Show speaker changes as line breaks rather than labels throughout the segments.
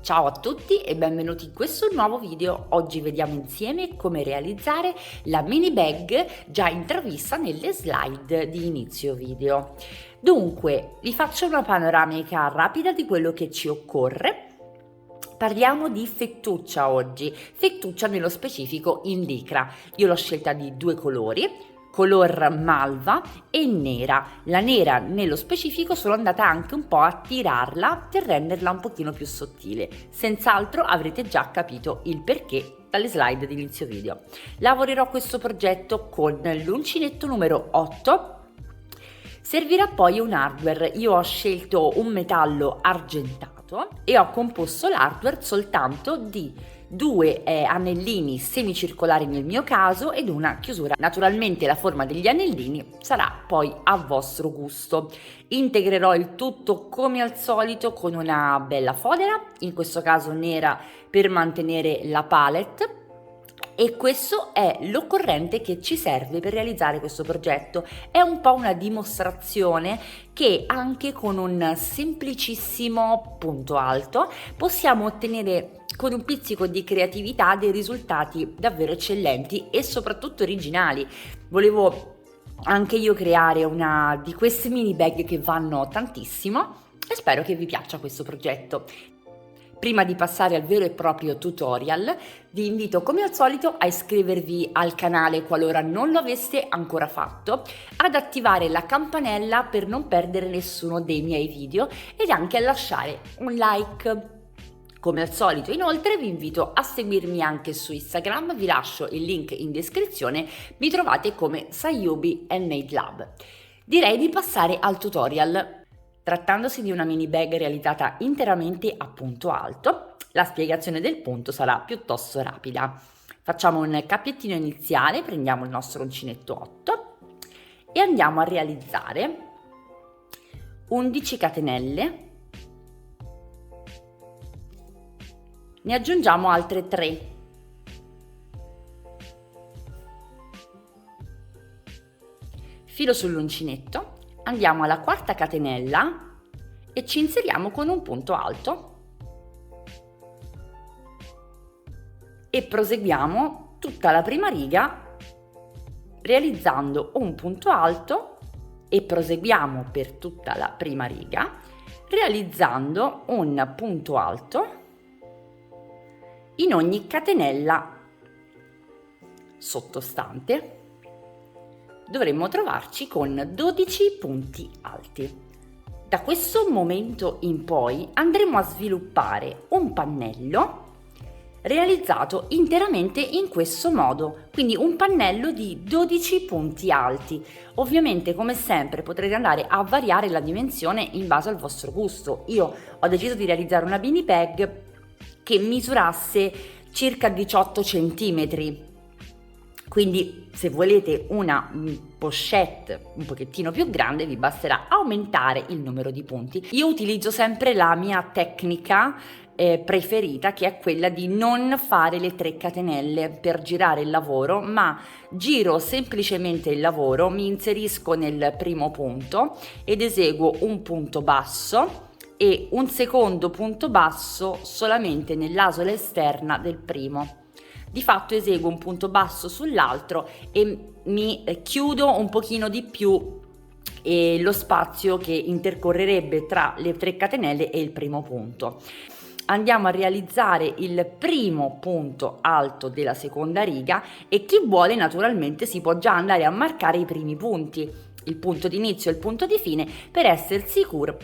Ciao a tutti e benvenuti in questo nuovo video. Oggi vediamo insieme come realizzare la mini bag già intravista nelle slide di inizio video. Dunque, vi faccio una panoramica rapida di quello che ci occorre. Parliamo di fettuccia oggi, fettuccia nello specifico in licra. Io l'ho scelta di due colori, color malva e nera. La nera nello specifico sono andata anche un po' a tirarla per renderla un pochino più sottile. Senz'altro avrete già capito il perché dalle slide di inizio video. Lavorerò questo progetto con l'uncinetto numero 8. Servirà poi un hardware. Io ho scelto un metallo argentato e ho composto l'hardware soltanto di due anellini semicircolari nel mio caso ed una chiusura. Naturalmente la forma degli anellini sarà poi a vostro gusto. Integrerò il tutto come al solito con una bella fodera, in questo caso nera per mantenere la palette. E questo è l'occorrente che ci serve per realizzare questo progetto. È un po' una dimostrazione che anche con un semplicissimo punto alto possiamo ottenere con un pizzico di creatività dei risultati davvero eccellenti e soprattutto originali. Volevo anche io creare una di queste mini bag che vanno tantissimo e spero che vi piaccia questo progetto. Prima di passare al vero e proprio tutorial, vi invito come al solito a iscrivervi al canale qualora non lo aveste ancora fatto, ad attivare la campanella per non perdere nessuno dei miei video ed anche a lasciare un like. Come al solito, inoltre, vi invito a seguirmi anche su Instagram, vi lascio il link in descrizione, mi trovate come Sayubi Handmade Lab. Direi di passare al tutorial. Trattandosi di una mini bag realizzata interamente a punto alto, la spiegazione del punto sarà piuttosto rapida. Facciamo un cappiettino iniziale, prendiamo il nostro uncinetto 8 e andiamo a realizzare 11 catenelle, ne aggiungiamo altre 3. Filo sull'uncinetto. Andiamo alla quarta catenella e ci inseriamo con un punto alto e proseguiamo tutta la prima riga realizzando un punto alto e proseguiamo per tutta la prima riga realizzando un punto alto in ogni catenella sottostante. Dovremmo trovarci con 12 punti alti. Da questo momento in poi andremo a sviluppare un pannello realizzato interamente in questo modo, quindi un pannello di 12 punti alti. Ovviamente, come sempre, potrete andare a variare la dimensione in base al vostro gusto. Io ho deciso di realizzare una mini bag che misurasse circa 18 centimetri. Quindi se volete una pochette un pochettino più grande vi basterà aumentare il numero di punti. Io utilizzo sempre la mia tecnica preferita, che è quella di non fare le 3 catenelle per girare il lavoro, ma giro semplicemente il lavoro, mi inserisco nel primo punto ed eseguo un punto basso e un secondo punto basso solamente nell'asola esterna del primo. Di fatto eseguo un punto basso sull'altro e mi chiudo un pochino di più lo spazio che intercorrerebbe tra le 3 catenelle e il primo punto. Andiamo a realizzare il primo punto alto della seconda riga e chi vuole naturalmente si può già andare a marcare i primi punti, il punto di inizio e il punto di fine, per essere sicuro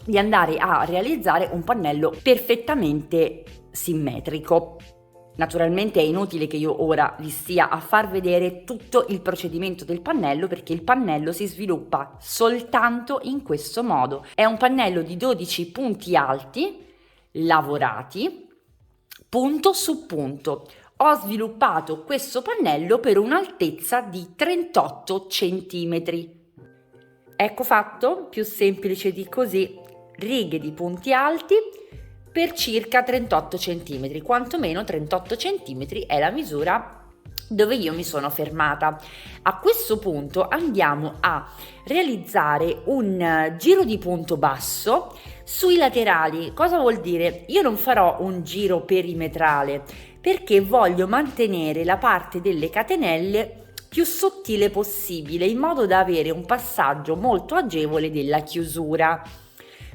di andare a realizzare un pannello perfettamente simmetrico. Naturalmente è inutile che io ora vi stia a far vedere tutto il procedimento del pannello, perché il pannello si sviluppa soltanto in questo modo. È un pannello di 12 punti alti lavorati punto su punto. Ho sviluppato questo pannello per un'altezza di 38 centimetri. Ecco fatto, più semplice di così, righe di punti alti per circa 38 cm, quantomeno 38 cm è la misura dove io mi sono fermata. A questo punto andiamo a realizzare un giro di punto basso Sui laterali, cosa vuol dire? Io non farò un giro perimetrale perché voglio mantenere la parte delle catenelle più sottile possibile in modo da avere un passaggio molto agevole della chiusura.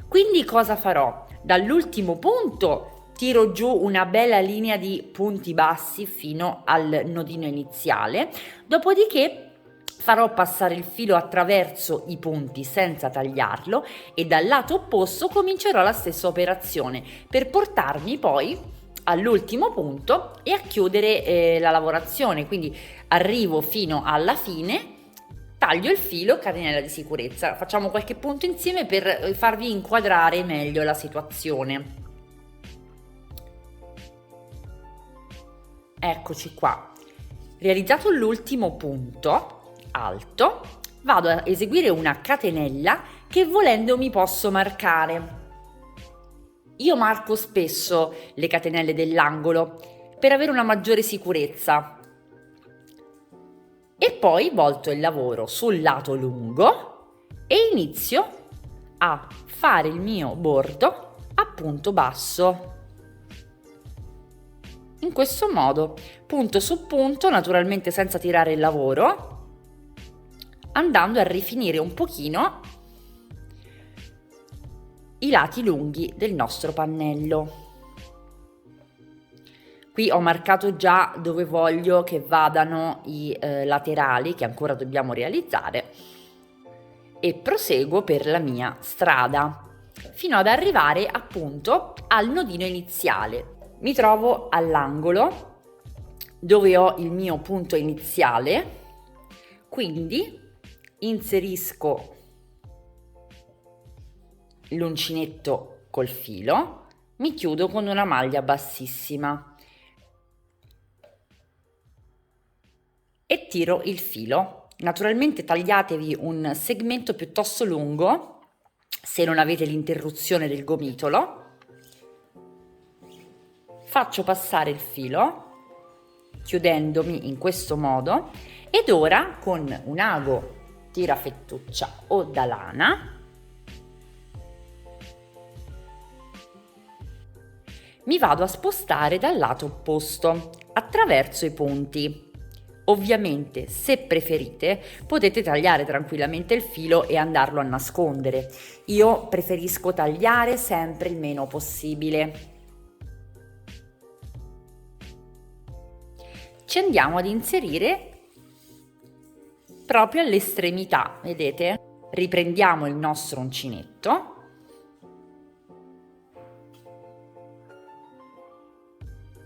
Quindi cosa farò? Dall'ultimo punto tiro giù una bella linea di punti bassi fino al nodino iniziale, dopodiché farò passare il filo attraverso i punti senza tagliarlo e dal lato opposto comincerò la stessa operazione per portarmi poi all'ultimo punto e a chiudere la lavorazione. Quindi arrivo fino alla fine, taglio il filo, catenella di sicurezza. Facciamo qualche punto insieme per farvi inquadrare meglio la situazione. Eccoci qua. Realizzato l'ultimo punto alto, vado a eseguire una catenella che volendo mi posso marcare. Io marco spesso le catenelle dell'angolo per avere una maggiore sicurezza e poi volto il lavoro sul lato lungo e inizio a fare il mio bordo a punto basso. In questo modo, punto su punto, naturalmente senza tirare il lavoro, andando a rifinire un pochino i lati lunghi del nostro pannello. Qui ho marcato già dove voglio che vadano i laterali che ancora dobbiamo realizzare e proseguo per la mia strada fino ad arrivare appunto al nodino iniziale. Mi trovo all'angolo dove ho il mio punto iniziale, quindi inserisco l'uncinetto col filo, mi chiudo con una maglia bassissima e tiro il filo. Naturalmente tagliatevi un segmento piuttosto lungo se non avete l'interruzione del gomitolo. Faccio passare il filo chiudendomi in questo modo ed ora con un ago tirafettuccia o da lana mi vado a spostare dal lato opposto attraverso i punti. Ovviamente, se preferite, potete tagliare tranquillamente il filo e andarlo a nascondere. Io preferisco tagliare sempre il meno possibile. Ci andiamo ad inserire proprio all'estremità, vedete? Riprendiamo il nostro uncinetto.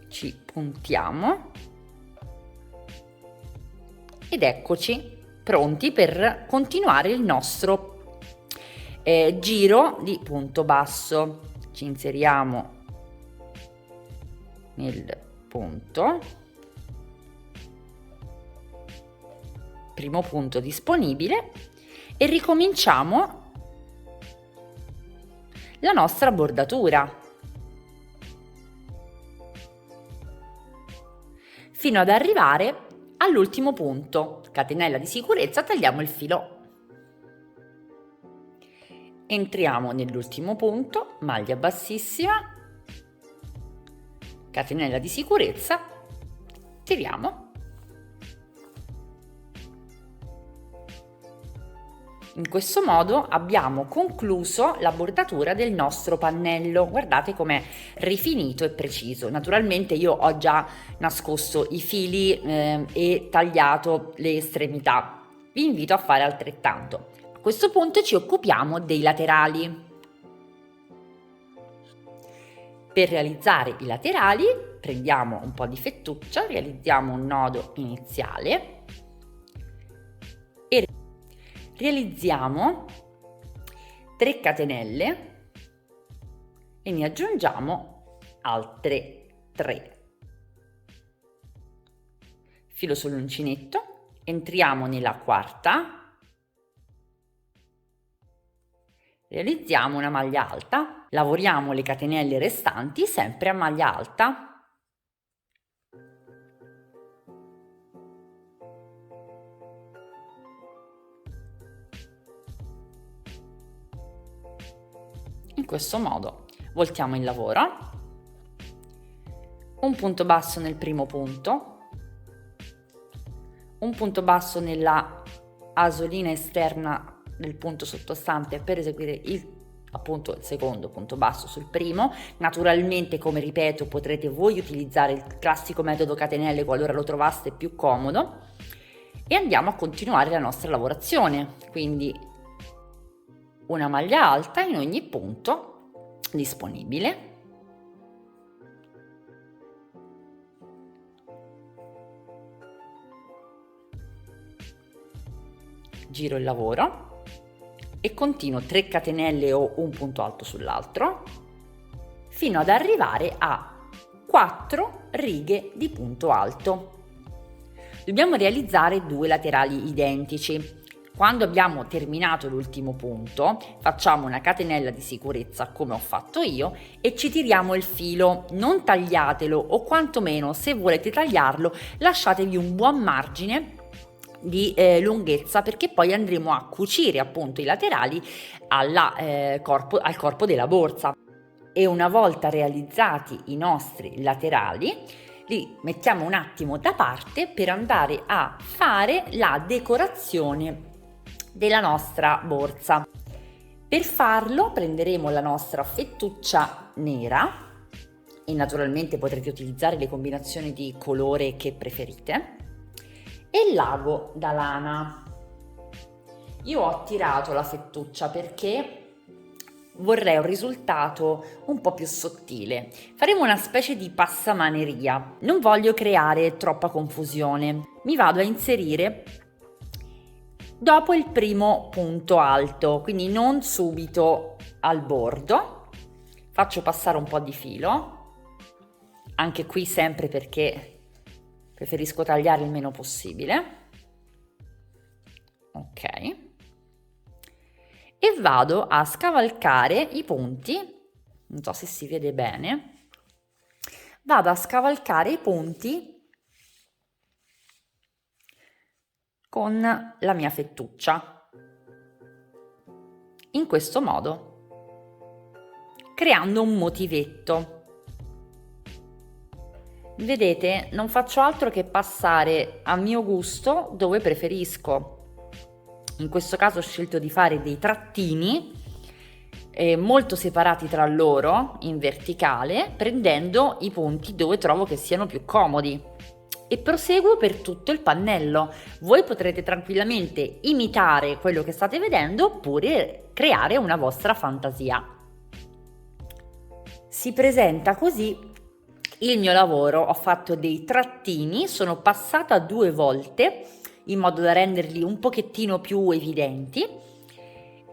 Ci puntiamo ed eccoci pronti per continuare il nostro giro di punto basso. Ci inseriamo nel punto, primo punto disponibile, e ricominciamo la nostra bordatura fino ad arrivare all'ultimo punto. Catenella di sicurezza, tagliamo il filo, entriamo nell'ultimo punto, maglia bassissima, catenella di sicurezza, tiriamo. In questo modo abbiamo concluso la bordatura del nostro pannello. Guardate com'è rifinito e preciso. Naturalmente io ho già nascosto i fili e tagliato le estremità. Vi invito a fare altrettanto. A questo punto ci occupiamo dei laterali. Per realizzare i laterali prendiamo un po' di fettuccia, realizziamo un nodo iniziale e realizziamo 3 catenelle e ne aggiungiamo altre 3. Filo sull'uncinetto, entriamo nella quarta, realizziamo una maglia alta, lavoriamo le catenelle restanti sempre a maglia alta. In questo modo voltiamo il lavoro, un punto basso nel primo punto, un punto basso nella asolina esterna del punto sottostante per eseguire appunto il secondo punto basso sul primo. Naturalmente, come ripeto, potrete voi utilizzare il classico metodo catenelle qualora lo trovaste più comodo, e andiamo a continuare la nostra lavorazione. Quindi una maglia alta in ogni punto disponibile. Giro il lavoro e continuo 3 catenelle o un punto alto sull'altro fino ad arrivare a 4 righe di punto alto. Dobbiamo realizzare 2 laterali identici. Quando abbiamo terminato l'ultimo punto, facciamo una catenella di sicurezza come ho fatto io e ci tiriamo il filo. Non tagliatelo, o quantomeno, se volete tagliarlo, lasciatevi un buon margine di lunghezza, perché poi andremo a cucire appunto i laterali al corpo della borsa. E una volta realizzati i nostri laterali, li mettiamo un attimo da parte per andare a fare la decorazione della nostra borsa. Per farlo prenderemo la nostra fettuccia nera, e naturalmente potrete utilizzare le combinazioni di colore che preferite, e l'ago da lana. Io ho tirato la fettuccia perché vorrei un risultato un po' più sottile. Faremo una specie di passamaneria. Non voglio creare troppa confusione. Mi vado a inserire dopo il primo punto alto, quindi non subito al bordo. Faccio passare un po' di filo, anche qui sempre perché preferisco tagliare il meno possibile. Ok. E vado a scavalcare i punti, non so se si vede bene, vado a scavalcare i punti con la mia fettuccia, in questo modo, creando un motivetto. Vedete, non faccio altro che passare a mio gusto dove preferisco. In questo caso ho scelto di fare dei trattini molto separati tra loro in verticale, prendendo i punti dove trovo che siano più comodi, e proseguo per tutto il pannello. Voi potrete tranquillamente imitare quello che state vedendo oppure creare una vostra fantasia. Si presenta così il mio lavoro. Ho fatto dei trattini, sono passata 2 volte in modo da renderli un pochettino più evidenti,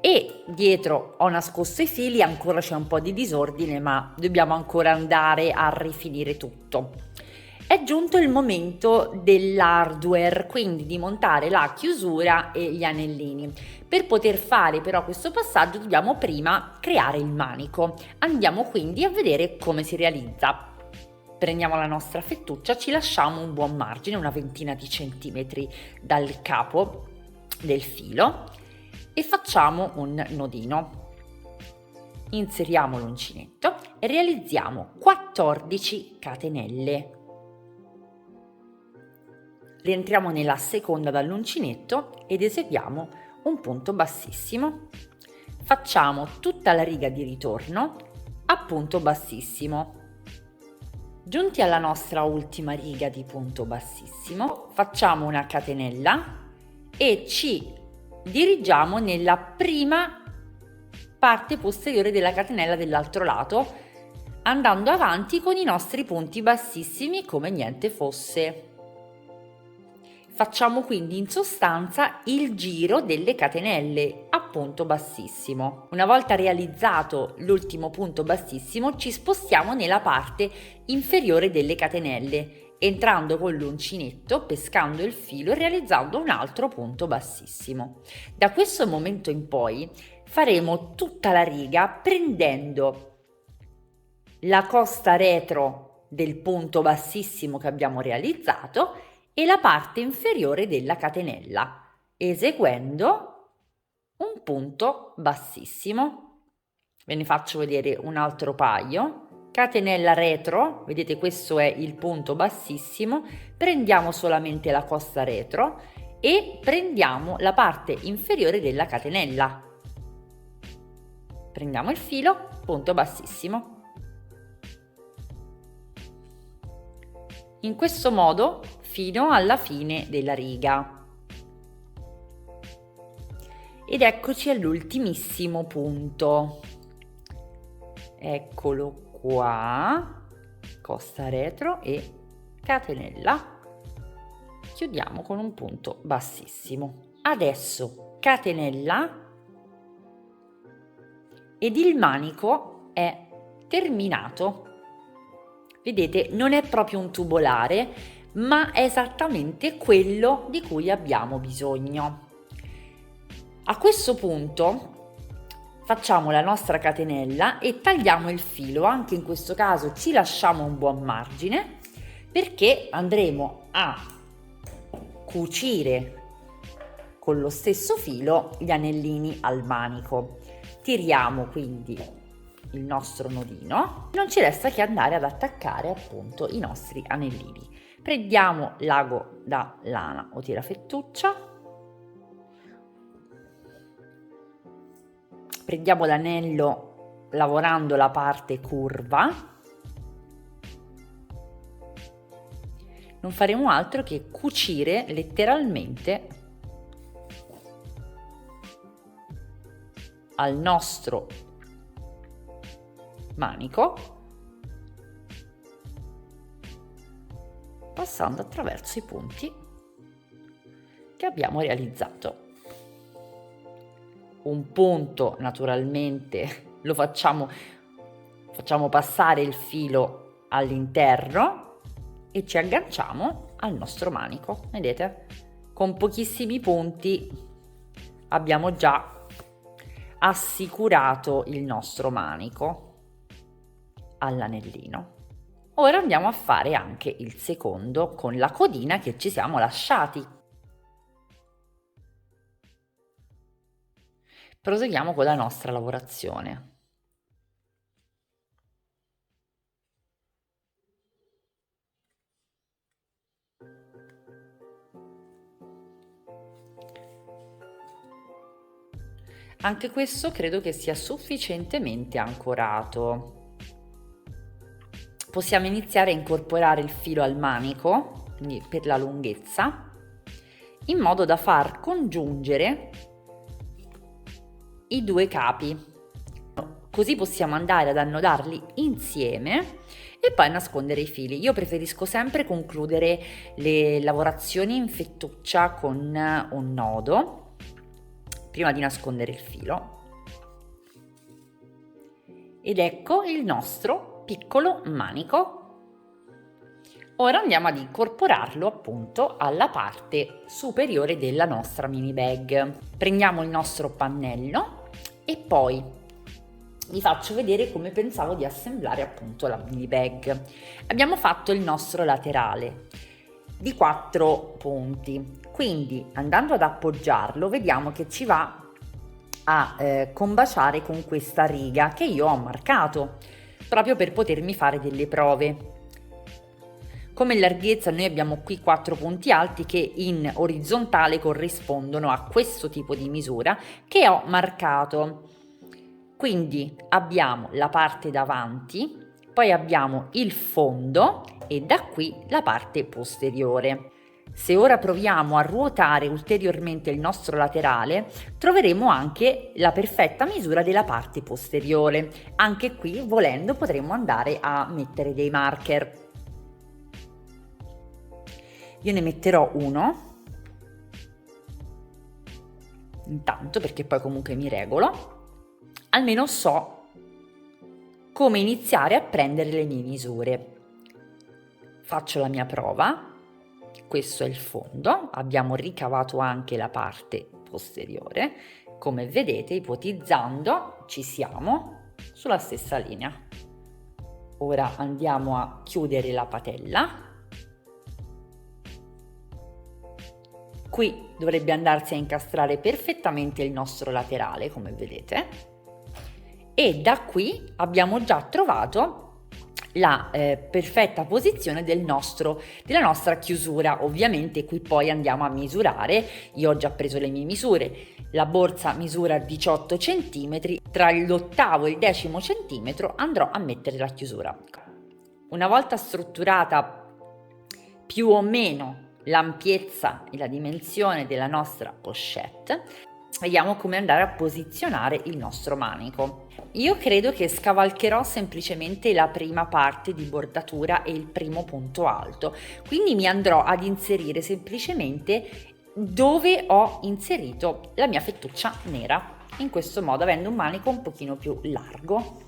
e dietro ho nascosto i fili. Ancora c'è un po' di disordine, ma dobbiamo ancora andare a rifinire tutto. È giunto il momento dell'hardware, quindi di montare la chiusura e gli anellini. Per poter fare però questo passaggio dobbiamo prima creare il manico. Andiamo quindi a vedere come si realizza. Prendiamo la nostra fettuccia, ci lasciamo un buon margine, una ventina di centimetri dal capo del filo, e facciamo un nodino. Inseriamo l'uncinetto e realizziamo 14 catenelle. Rientriamo nella seconda dall'uncinetto ed eseguiamo un punto bassissimo. Facciamo tutta la riga di ritorno a punto bassissimo. Giunti alla nostra ultima riga di punto bassissimo, facciamo una catenella e ci dirigiamo nella prima parte posteriore della catenella dell'altro lato, andando avanti con i nostri punti bassissimi come niente fosse. Facciamo quindi in sostanza il giro delle catenelle a punto bassissimo. Una volta realizzato l'ultimo punto bassissimo, ci spostiamo nella parte inferiore delle catenelle, entrando con l'uncinetto, pescando il filo e realizzando un altro punto bassissimo. Da questo momento in poi faremo tutta la riga prendendo la costa retro del punto bassissimo che abbiamo realizzato e la parte inferiore della catenella, eseguendo un punto bassissimo. Ve ne faccio vedere un altro paio. Catenella retro, vedete questo è il punto bassissimo, prendiamo solamente la costa retro e prendiamo la parte inferiore della catenella. Prendiamo il filo, punto bassissimo. In questo modo fino alla fine della riga. Ed eccoci all'ultimissimo punto. Eccolo qua, costa retro e catenella. Chiudiamo con un punto bassissimo. Adesso catenella ed il manico è terminato. Vedete, non è proprio un tubolare, ma è esattamente quello di cui abbiamo bisogno. A questo punto facciamo la nostra catenella e tagliamo il filo. Anche in questo caso ci lasciamo un buon margine perché andremo a cucire con lo stesso filo gli anellini al manico. Tiriamo quindi il nostro nodino, non ci resta che andare ad attaccare appunto i nostri anellini. Prendiamo l'ago da lana o tirafettuccia, prendiamo l'anello lavorando la parte curva, non faremo altro che cucire letteralmente al nostro manico, passando attraverso i punti che abbiamo realizzato. Un punto naturalmente lo facciamo passare il filo all'interno e ci agganciamo al nostro manico. Vedete? Con pochissimi punti abbiamo già assicurato il nostro manico all'anellino. Ora andiamo a fare anche il secondo con la codina che ci siamo lasciati. Proseguiamo con la nostra lavorazione. Anche questo credo che sia sufficientemente ancorato. Possiamo iniziare a incorporare il filo al manico, quindi per la lunghezza, in modo da far congiungere i due capi. Così possiamo andare ad annodarli insieme e poi nascondere i fili. Io preferisco sempre concludere le lavorazioni in fettuccia con un nodo prima di nascondere il filo. Ed ecco il nostro piccolo manico. Ora andiamo ad incorporarlo appunto alla parte superiore della nostra mini bag. Prendiamo il nostro pannello e poi vi faccio vedere come pensavo di assemblare appunto la mini bag. Abbiamo fatto il nostro laterale di 4 punti, quindi andando ad appoggiarlo vediamo che ci va a combaciare con questa riga che io ho marcato proprio per potermi fare delle prove. Come larghezza noi abbiamo qui 4 punti alti che in orizzontale corrispondono a questo tipo di misura che ho marcato. Quindi abbiamo la parte davanti, poi abbiamo il fondo e da qui la parte posteriore. Se ora proviamo a ruotare ulteriormente il nostro laterale, troveremo anche la perfetta misura della parte posteriore. Anche qui, volendo, potremo andare a mettere dei marker. Io ne metterò uno, intanto, perché poi comunque mi regolo, almeno so come iniziare a prendere le mie misure. Faccio la mia prova. Questo è il fondo, abbiamo ricavato anche la parte posteriore. Come vedete, ipotizzando, ci siamo sulla stessa linea. Ora andiamo a chiudere la patella. Qui dovrebbe andarsi a incastrare perfettamente il nostro laterale, come vedete. e da qui abbiamo già trovato la perfetta posizione della nostra chiusura. Ovviamente qui poi andiamo a misurare. Io ho già preso le mie misure, la borsa misura 18 cm, tra l'8° e il 10° centimetro andrò a mettere la chiusura. Una volta strutturata più o meno l'ampiezza e la dimensione della nostra pochette, vediamo come andare a posizionare il nostro manico. Io credo che scavalcherò semplicemente la prima parte di bordatura e il primo punto alto, quindi mi andrò ad inserire semplicemente dove ho inserito la mia fettuccia nera, in questo modo, avendo un manico un pochino più largo.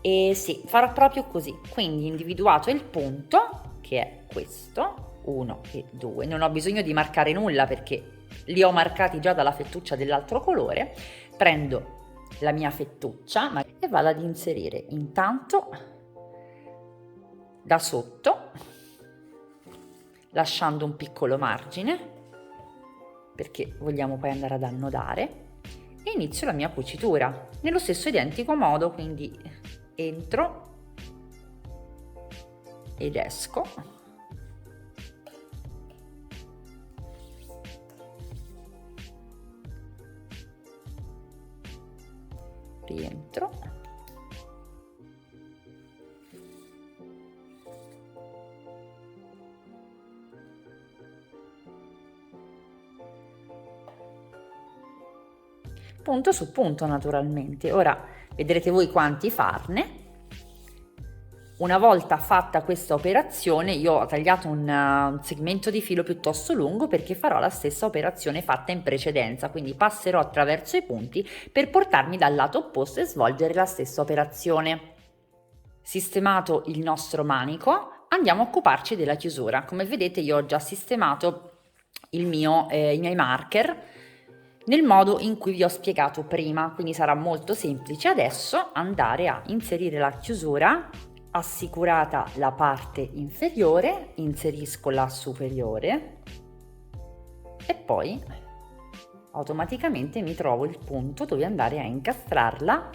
E sì, farò proprio così, quindi individuato il punto, che è questo, 1 e 2, non ho bisogno di marcare nulla perché li ho marcati già dalla fettuccia dell'altro colore. Prendo la mia fettuccia e vado ad inserire intanto da sotto, lasciando un piccolo margine perché vogliamo poi andare ad annodare, e inizio la mia cucitura nello stesso identico modo, quindi entro ed esco. Rientro, punto su punto naturalmente. Ora vedrete voi quanti farne. Una volta fatta questa operazione, io ho tagliato un segmento di filo piuttosto lungo perché farò la stessa operazione fatta in precedenza, quindi passerò attraverso i punti per portarmi dal lato opposto e svolgere la stessa operazione. Sistemato il nostro manico, andiamo a occuparci della chiusura. Come vedete io ho già sistemato i miei marker nel modo in cui vi ho spiegato prima, quindi sarà molto semplice adesso andare a inserire la chiusura. Assicurata la parte inferiore, inserisco la superiore e poi automaticamente mi trovo il punto dove andare a incastrarla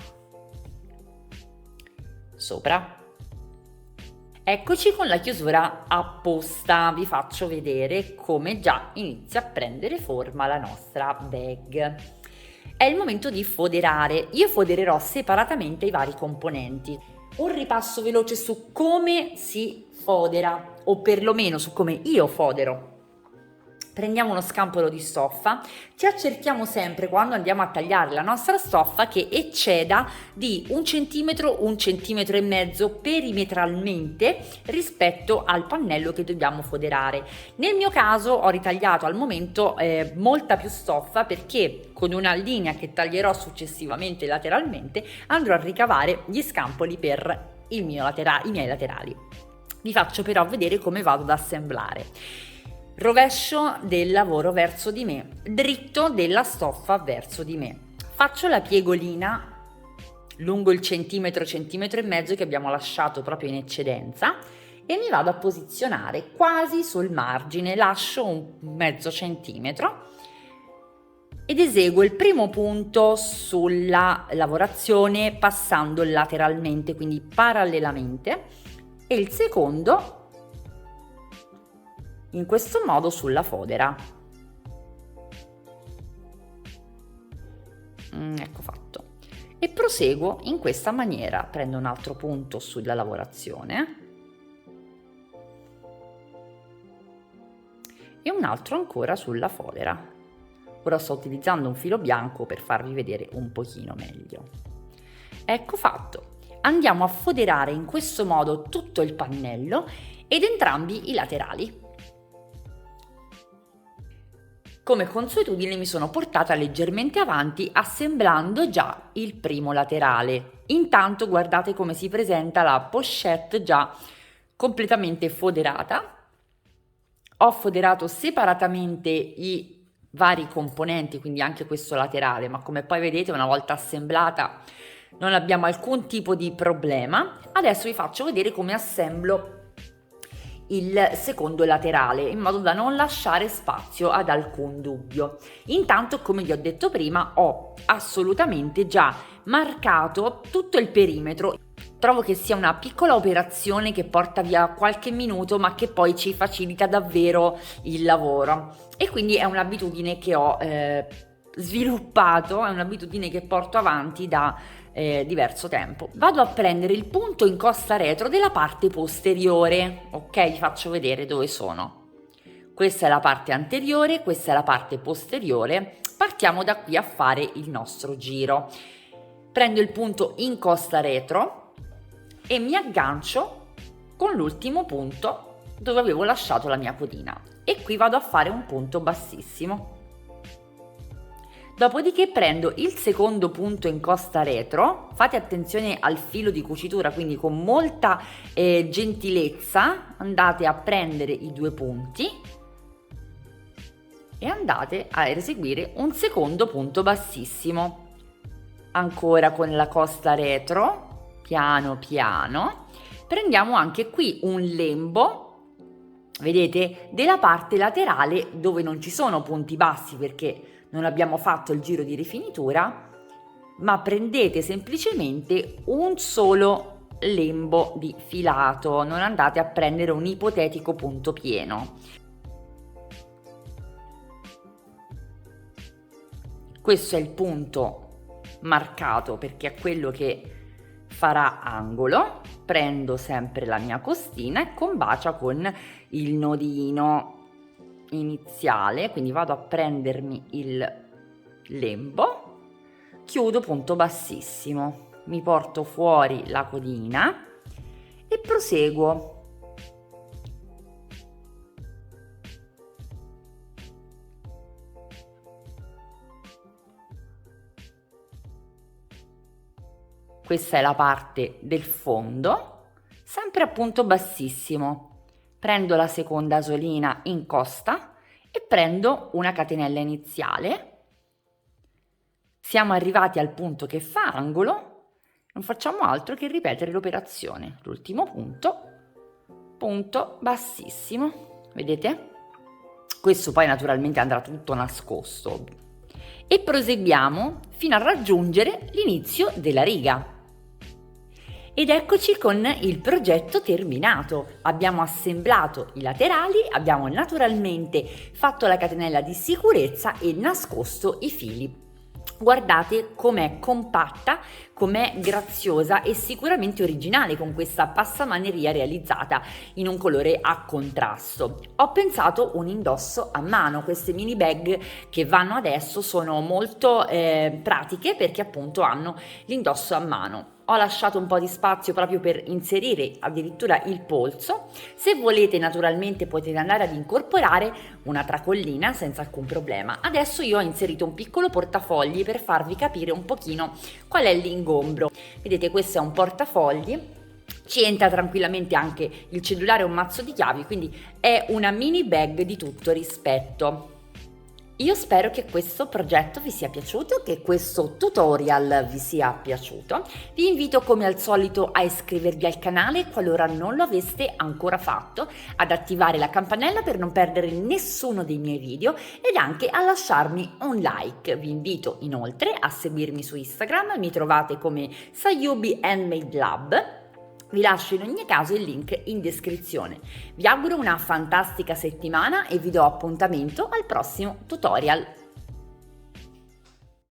sopra. Eccoci con la chiusura apposta, vi faccio vedere come già inizia a prendere forma la nostra bag. È il momento di foderare. Io fodererò separatamente i vari componenti. Un ripasso veloce su come si fodera, o perlomeno su come io fodero. Prendiamo uno scampolo di stoffa, ci accerchiamo sempre quando andiamo a tagliare la nostra stoffa che ecceda di 1 centimetro, 1,5 centimetri perimetralmente rispetto al pannello che dobbiamo foderare. Nel mio caso ho ritagliato al momento molta più stoffa perché con una linea che taglierò successivamente lateralmente andrò a ricavare gli scampoli per i miei laterali. Vi faccio però vedere come vado ad assemblare. Rovescio del lavoro verso di me, dritto della stoffa verso di me. Faccio la piegolina lungo il centimetro e mezzo che abbiamo lasciato proprio in eccedenza e mi vado a posizionare quasi sul margine, lascio un mezzo centimetro ed eseguo il primo punto sulla lavorazione passando lateralmente, quindi parallelamente, e il secondo in questo modo sulla fodera. Ecco fatto. E proseguo in questa maniera. Prendo un altro punto sulla lavorazione e un altro ancora sulla fodera. Ora sto utilizzando un filo bianco per farvi vedere un pochino meglio. Ecco fatto. Andiamo a foderare in questo modo tutto il pannello ed entrambi i laterali. Come consuetudine mi sono portata leggermente avanti assemblando già il primo laterale. Intanto guardate come si presenta la pochette già completamente foderata. Ho foderato separatamente i vari componenti, quindi anche questo laterale, ma come poi vedete una volta assemblata non abbiamo alcun tipo di problema. Adesso vi faccio vedere come assemblo il secondo laterale in modo da non lasciare spazio ad alcun dubbio. Intanto, come vi ho detto prima, ho assolutamente già marcato tutto il perimetro. Trovo che sia una piccola operazione che porta via qualche minuto ma che poi ci facilita davvero il lavoro, e quindi è un'abitudine che ho sviluppato, è un'abitudine che porto avanti da diverso tempo. Vado a prendere il punto in costa retro della parte posteriore, ok? Vi faccio vedere dove sono. Questa è la parte anteriore, questa è la parte posteriore. Partiamo da qui a fare il nostro giro. Prendo il punto in costa retro e mi aggancio con l'ultimo punto dove avevo lasciato la mia codina, e qui vado a fare un punto bassissimo. Dopodiché prendo il secondo punto in costa retro, fate attenzione al filo di cucitura, quindi con molta gentilezza andate a prendere i due punti e andate a eseguire un secondo punto bassissimo. Ancora con la costa retro, piano piano, prendiamo anche qui un lembo, vedete, della parte laterale dove non ci sono punti bassi perché non abbiamo fatto il giro di rifinitura, ma prendete semplicemente un solo lembo di filato, non andate a prendere un ipotetico punto pieno. Questo è il punto marcato perché è quello che farà angolo. Prendo sempre la mia costina e combacia con il nodino iniziale, quindi vado a prendermi il lembo, chiudo punto bassissimo, mi porto fuori la codina e proseguo. Questa è la parte del fondo, sempre a punto bassissimo. Prendo la seconda solina in costa e prendo una catenella iniziale. Siamo arrivati al punto che fa angolo, non facciamo altro che ripetere l'operazione. L'ultimo punto bassissimo, vedete? Questo poi naturalmente andrà tutto nascosto. E proseguiamo fino a raggiungere l'inizio della riga. Ed eccoci con il progetto terminato. Abbiamo assemblato i laterali, abbiamo naturalmente fatto la catenella di sicurezza e nascosto i fili. Guardate com'è compatta, com'è graziosa e sicuramente originale con questa passamaneria realizzata in un colore a contrasto. Ho pensato un indosso a mano. Queste mini bag che vanno adesso sono molto pratiche perché appunto hanno l'indosso a mano. Ho lasciato un po' di spazio proprio per inserire addirittura il polso. Se volete naturalmente potete andare ad incorporare una tracollina senza alcun problema. Adesso io ho inserito un piccolo portafogli per farvi capire un pochino qual è l'ingombro. Vedete, questo è un portafogli, ci entra tranquillamente anche il cellulare e un mazzo di chiavi, quindi è una mini bag di tutto rispetto. Io spero che questo progetto vi sia piaciuto, che questo tutorial vi sia piaciuto. Vi invito come al solito a iscrivervi al canale qualora non lo aveste ancora fatto, ad attivare la campanella per non perdere nessuno dei miei video ed anche a lasciarmi un like. Vi invito inoltre a seguirmi su Instagram, mi trovate come Sayubi Handmade Lab. Vi lascio in ogni caso il link in descrizione. Vi auguro una fantastica settimana e vi do appuntamento al prossimo tutorial.